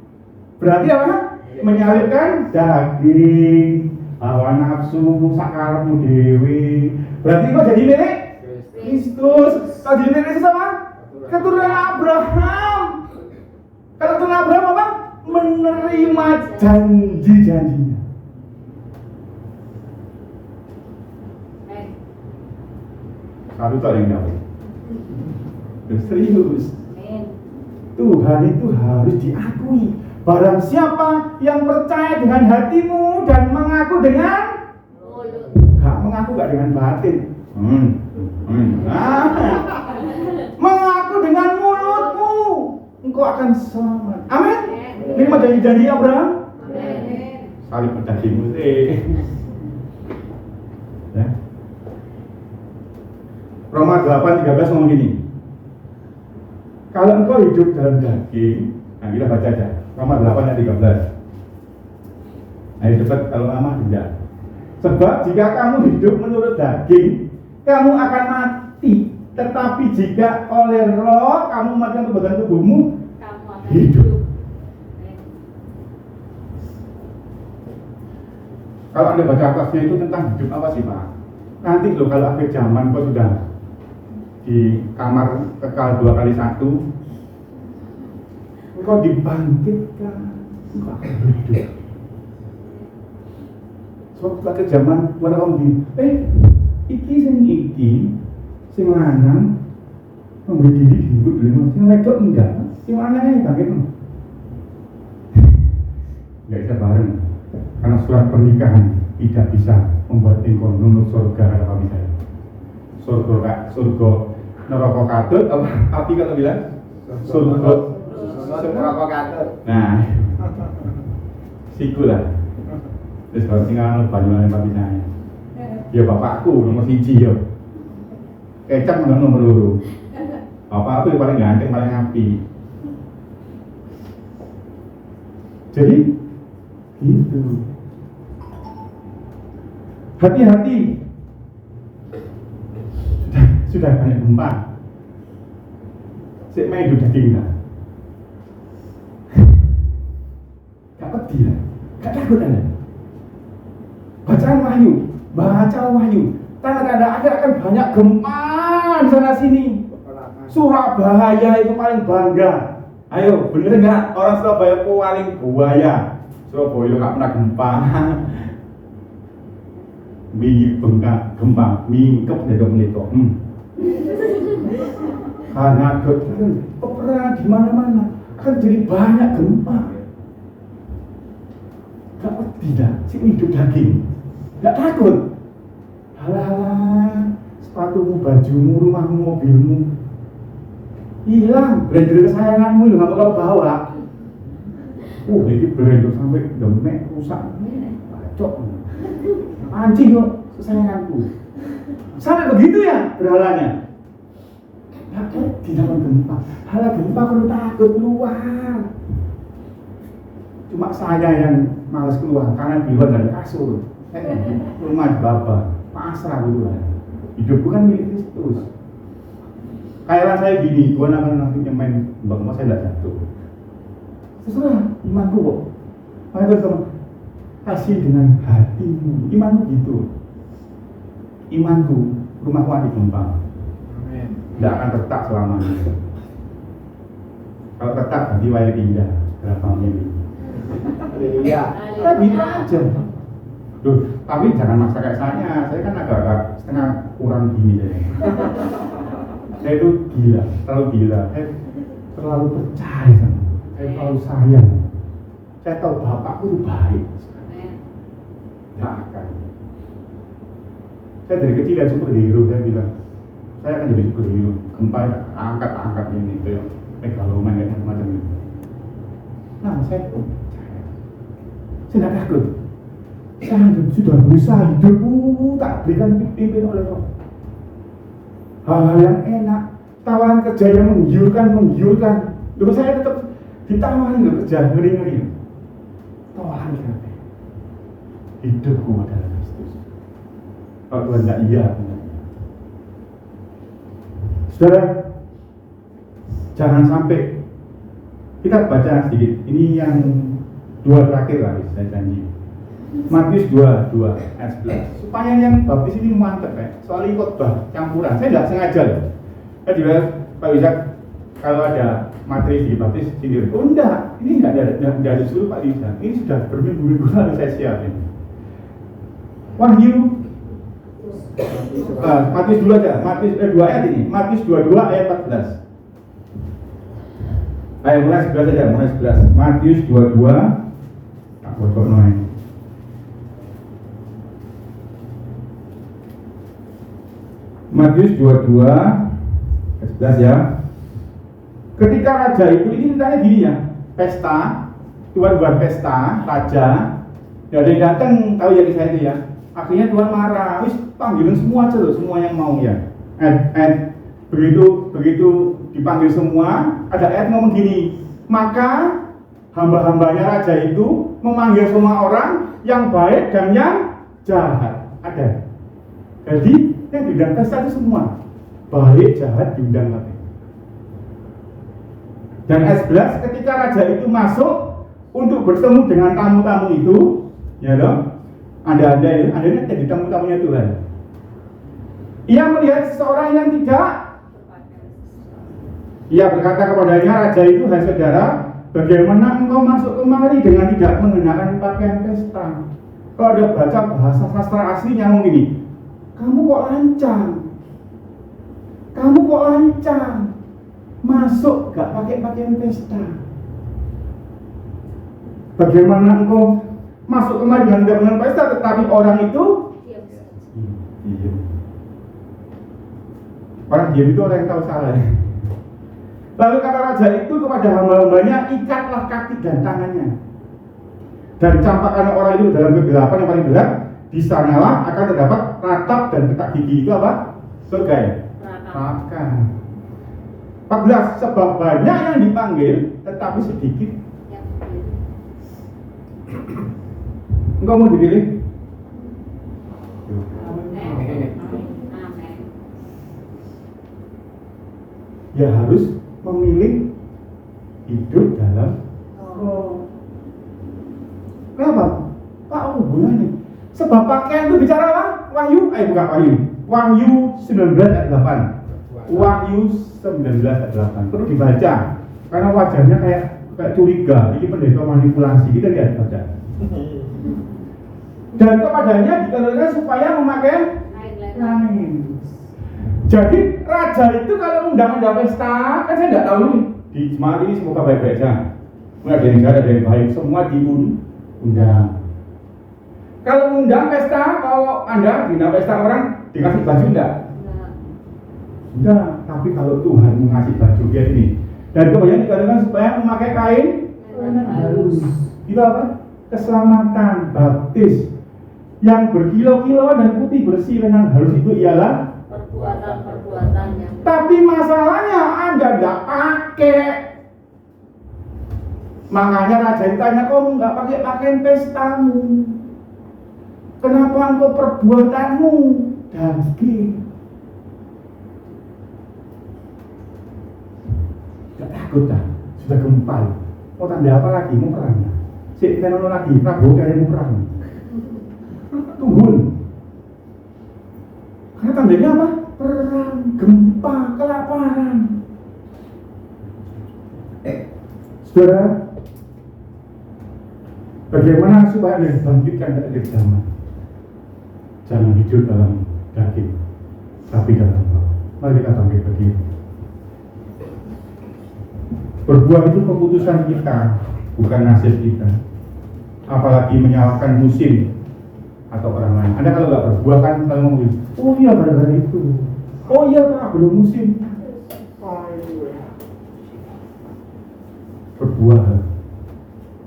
S1: berarti apa? Menyalibkan daging, hawa nafsu, sakarepmu dewi. Berarti kok jadi milik Kristus. Kok jadi milik Kristus apa? Keturunan Abraham. Keturunan Abraham apa? Menerima janji-janjinya. Satu tak yang jawab. Serius. Tuhan itu harus diakui. Barang siapa yang percaya dengan hatimu dan mengaku dengan
S2: Mulut.
S1: mengaku gak dengan batin. Mengaku dengan mulutmu, engkau akan selamat. Amin. Ini mah janji-janji Abraham. Saling berjanjimu sih. Ya. Roma 8:13 ngomong gini. Kalau engkau hidup dalam daging, nah kita baca aja. Roma 8:13. Ayo cepat, kalau lama tidak. Sebab jika kamu hidup menurut daging, kamu akan mati. Tetapi jika oleh roh kamu mati untuk badan tubuhmu,
S2: Kamu akan
S1: hidup. Kalau Anda baca atasnya itu tentang hidup apa sih Pak? Nanti loh kalau akhir zaman kok sudah di kamar kekal 2x1, engkau dibangkitkan, engkau akan hidup. Suatu akhir zaman Tuhan akan iki sing lanang memberi diri hidup dulu, sing wedok enggak, sing lanang yang bangkit. Enggak bisa bareng, karena surat pernikahan tidak bisa membuat engkau nunut surga apa bisa. Surga neraka katut apa api kalau bilang surga neraka katut. Nah, siku lah. Terus kalau tinggal banyuane papi saya. Ya bapakku nomor 1 yo. Kecap nomor 2. Bapak aku paling ganteng, paling api. Jadi gitu. Hati-hati. Sudah banyak gempa. Sik main hidup daging dah. Gak pedih lah. Gak takut Anda. Bacaan Wahyu. Tanda-tanda akhir akan banyak gempa di sana sini. Surabaya itu paling bangga. Ayo, bener nggak? Orang Surabaya paling buaya. Surabaya nggak pernah gempa. Bengkak gempa, mingkep dari menito. Karena peperangan di mana-mana akan jadi banyak gempa. Gak tidak, si hidup daging. Gak takut. Halah, sepatumu, bajumu, rumahmu, mobilmu hilang, blender kesayanganmu yang gak bakal bawa. Ini blender sampai demek rusak. Bacok. Anjing kok kesayanganku. Sampai begitu ya berhalanya. Takut tidak gempa. Halah gempa perlu takut keluar. Cuma saya yang malas keluar karena di luar dari kasur. Rumah bapak, pasrah dulu lah. Hidup bukan milik Kristus. Kayak saya gini, Tuhan akan nanti main bagaimana saya tidak jatuh. Terserah imanku kok. Makanya sama kasih dengan hatimu. Imanku gitu. Imanku, rumahku anti gempa. Tidak akan tetap selamanya. Kalau tetap nanti wajib pindah berapa mili. Iya, tapi aja. Duh, tapi jangan maksa kayak saya kan agak setengah kurang gini deh. Saya itu gila, terlalu gila. Saya terlalu percaya sama, saya terlalu sayang. Saya tahu bapakku itu baik. Tidak akan. Saya dari kecil ya superhero, saya bilang saya akan jadi superhero. Gempa angkat ini, kayak megaloman kayak macam itu. Nah, saya tidak takut. Saya sudah berusaha hidupku tak berikan pimpin oleh Roh. hal-hal yang enak, tawaran kerja yang menggiurkan. Lalu saya tetap ditawarin loh kerja, ngeri-ngeri. Tawaran kerja. Hidupku adalah Kristus. Kalau Tuhan tidak iya. Saudara, jangan sampai kita baca sedikit. Ini yang dua terakhir lah, saya janji. Matius 22 ayat 11. Supaya yang baptis ini mantep ya. Soal khotbah campuran. Saya tidak sengaja loh. Saya juga Pak Wizak kalau ada materi di baptis sendiri. Oh enggak, ini enggak ada disuruh Pak Wizak. Ini sudah berminggu-minggu lalu saya siapin. Wahyu Matius 2 aja. Matius 2 ayat ini. Matius 22 ayat 14. Ayo mulai 11 aja, mulai 11. Matius 22. Tak bocor noy. Matius 22 ayat 11 ya. Ketika raja itu, ini ceritanya gini ya, pesta, Tuhan buat pesta, raja, ya ada yang datang, tahu ya kisah itu ya. Akhirnya Tuhan marah, wis panggilin semua aja loh, semua yang mau ya. Begitu dipanggil semua, ada ayat ngomong gini, maka hamba-hambanya raja itu memanggil semua orang yang baik dan yang jahat. Ada. Jadi yang diundang pesta itu semua, baik jahat diundang lagi. Dan ayat 11, ketika raja itu masuk untuk bertemu dengan tamu-tamu itu, ya dong, Anda jadi tamu-tamunya Tuhan. Ia melihat seseorang yang tidak. Ia berkata kepadanya, raja itu, hai saudara, bagaimana engkau masuk kemari dengan tidak mengenakan pakaian pesta? Kalau ada baca bahasa sastra aslinya ngomong gini, kamu kok lancang, masuk gak pakai pakaian pesta. Bagaimana engkau masuk kemari dengan tidak mengenakan pesta, tetapi orang itu diam. Orang diam itu orang yang tahu salah. Lalu kata raja itu kepada hamba-hambanya, ikatlah kaki dan tangannya, dan campakkan orang itu dalam kegelapan yang paling gelap. Di sanalah akan terdapat ratap dan ketak gigi. Itu apa? Surga ya? Neraka. 14. Sebab banyak yang dipanggil, tetapi sedikit. Engkau mau dipilih? Ya harus memilih hidup dalam kenapa? Pak hubungannya? Sebab pakaian itu bicara apa? Wahyu? Bukan Wahyu. Wahyu 19 ayat 8. Wahyu 19 ayat 8. Perlu dibaca karena wajahnya kayak curiga. Ini pendeta manipulasi. Kita lihat baca. Dan kepadanya dikatakan supaya memakai kain. Jadi raja itu kalau undang pesta, kan saya tidak tahu nih. Di jemaat ini semoga baik-baik saja. Ada yang jahat, ada yang baik, semua diundang. Kalau undang pesta, kalau Anda diundang pesta orang dikasih baju enggak? Enggak. Tapi kalau Tuhan mengasih baju dia ini, dan kebanyakan dikatakan supaya memakai kain halus. Itu apa? Keselamatan baptis yang berkilau-kilauan dan putih bersih dengan halus itu ialah
S2: perbuatan-perbuatannya.
S1: Tapi masalahnya Anda enggak pakai. Makanya raja ditanya, kau enggak pakai pakaian pestamu? Kenapa engkau perbuatanmu daging? Tidak takut dah, sudah gempal. Mau tanda apa lagi? Mau perang? Si tenono lagi, Prabowo kayak mau perang. Tunggu. Karena tandanya apa? Perang, gempa, kelaparan. Saudara, bagaimana supaya Anda bangkitkan dari zaman? Jangan hidup dalam daging, tapi dalam roh. Mari kita bangkit berdiri. Berbuah itu keputusan kita, bukan nasib kita. Apalagi menyalahkan musim atau orang lain. Anda kalau nggak berbuah kan selalu ngomong, oh iya gara-gara itu, oh iya Pak belum musim. Berbuah,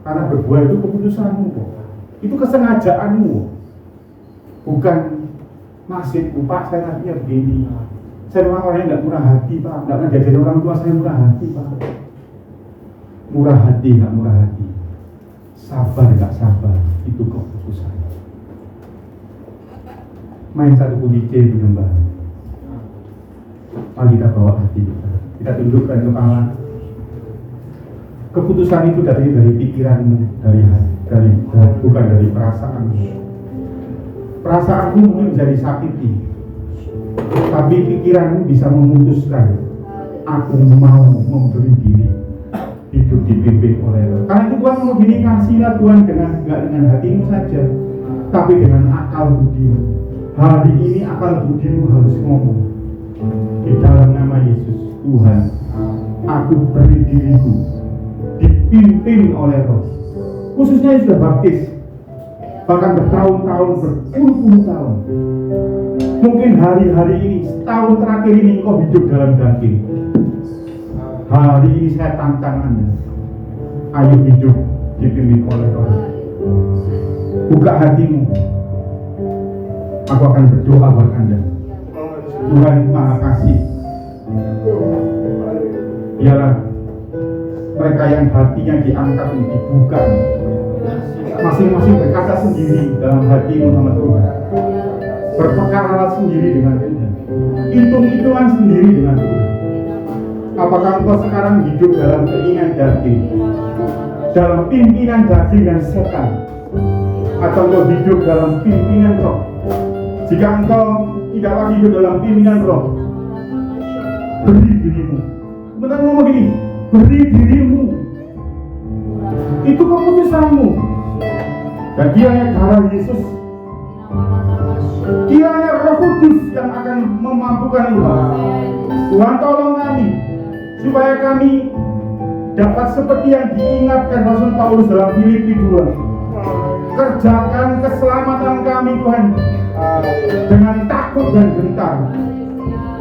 S1: karena berbuah itu keputusanmu, itu kesengajaanmu. Bukan nasib, Pak saya nantinya begini, Saya memang orang yang tidak murah hati, Pak. Tidak pernah diajarin orang tua saya murah hati, Pak. Murah hati, nggak murah hati. Sabar, nggak sabar. Itu keputusan. Main satu kunci C menyembah. Mari kita bawa hati kita. Kita tundukkan kepala. Keputusan itu dari pikiranmu, dari bukan dari perasaanmu. Perasaanmu mungkin bisa disakiti, tapi pikiranmu bisa memutuskan. Aku mau memberi diri hidup dipimpin oleh Allah. Karena itu Tuhan mau gini, kasihlah Tuhan nggak dengan hatimu saja, tapi dengan akal budimu. Hari ini akal budimu harus ngomong. Di dalam nama Yesus, Tuhan, aku beri diriku dipimpin oleh Roh. Khususnya yang sudah baptis, bahkan bertahun-tahun, berpuluh-puluh tahun. Mungkin hari-hari ini, setahun terakhir ini kau hidup dalam daging. Hari ini saya tantang Anda. Ayo hidup dipimpin oleh Roh. Buka hatimu. Aku akan berdoa buat Anda. Tuhan Maha Kasih. Biarlah mereka yang hatinya diangkat ini dibuka, masing-masing berkata sendiri dalam hatimu sama Tuhan, berpekaralah sendiri dengan Tuhan, hitung-hitungan sendiri dengan Tuhan. Apakah engkau sekarang hidup dalam keinginan daging, dalam pimpinan daging dan setan, atau engkau hidup dalam pimpinan Roh? Jika engkau tidak lagi hidup dalam pimpinan Roh, beri dirimu. Benar ngomong gini, beri dirimu. Itu keputusanmu. Dan kiranya darah Yesus, kiranya Roh Kudus yang akan memampukan Tuhan. Tuhan tolong kami, supaya kami dapat seperti yang diingatkan Rasul Paulus dalam Filipi 2. Kerjakan keselamatan kami Tuhan dengan takut dan gentar.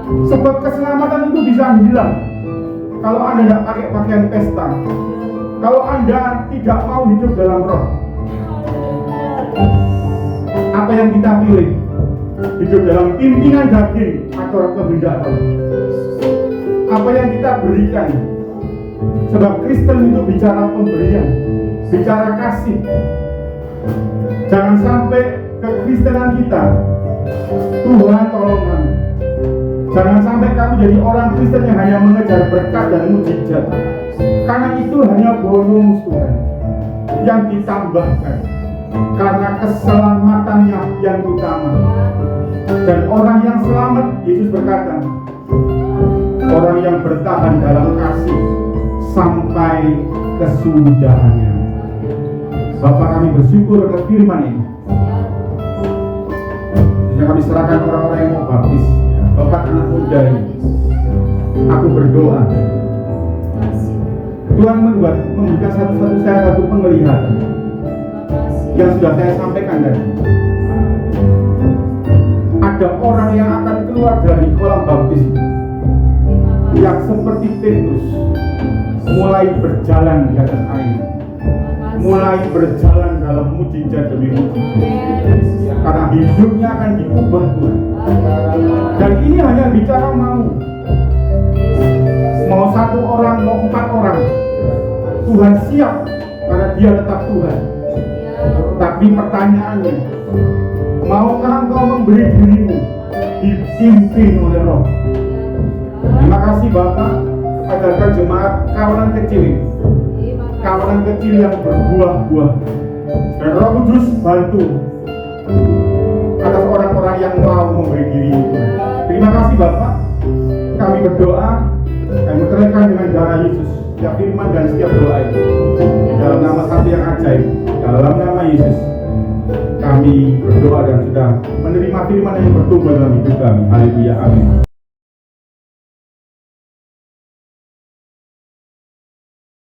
S1: Sebab keselamatan itu bisa hilang kalau Anda tidak pakai pakaian pesta, kalau Anda tidak mau hidup dalam Roh. Apa yang kita pilih? Hidup dalam pimpinan daging atau kehendak Roh? Apa yang kita berikan? Sebab Kristen itu bicara pemberian, bicara kasih. Jangan sampai kekristenan kita, Tuhan tolong kami, jangan sampai kami jadi orang Kristen yang hanya mengejar berkat dan mujizat. Karena itu hanya bonus Tuhan yang ditambahkan, karena keselamatannya yang utama. Dan orang yang selamat, Yesus berkata, orang yang bertahan dalam kasih sampai kesudahannya. Bapak, kami bersyukur atas firman ini. Yang kami serahkan orang-orang yang mau baptis, Bapak anak muda ini. Aku berdoa, Tuhan memberikan satu penglihatan yang sudah saya sampaikan tadi. Ada orang yang akan keluar dari kolam baptis yang seperti Petrus, mulai berjalan di atas air, mulai berjalan dalam mujizat demi mujizat, karena hidupnya akan diubah Tuhan. Dan ini hanya bicara mau satu orang, mau 4 orang, Tuhan siap, karena dia tetap Tuhan. Tapi pertanyaannya, maukah engkau memberi dirimu dipimpin oleh Roh? Terima kasih Bapak, ajarkan jemaat kawanan kecil ini, kawanan kecil yang berbuah-buah. Dan Roh Kudus bantu atas orang-orang yang mau memberi diri itu. Terima kasih Bapak. Kami berdoa dan meteraikan dengan darah Yesus setiap firman dan setiap doa itu. Dalam nama satu yang ajaib, dalam nama Yesus, kami berdoa dan sudah menerima firman yang bertumbuh dalam hidup kami. Haleluya, amin.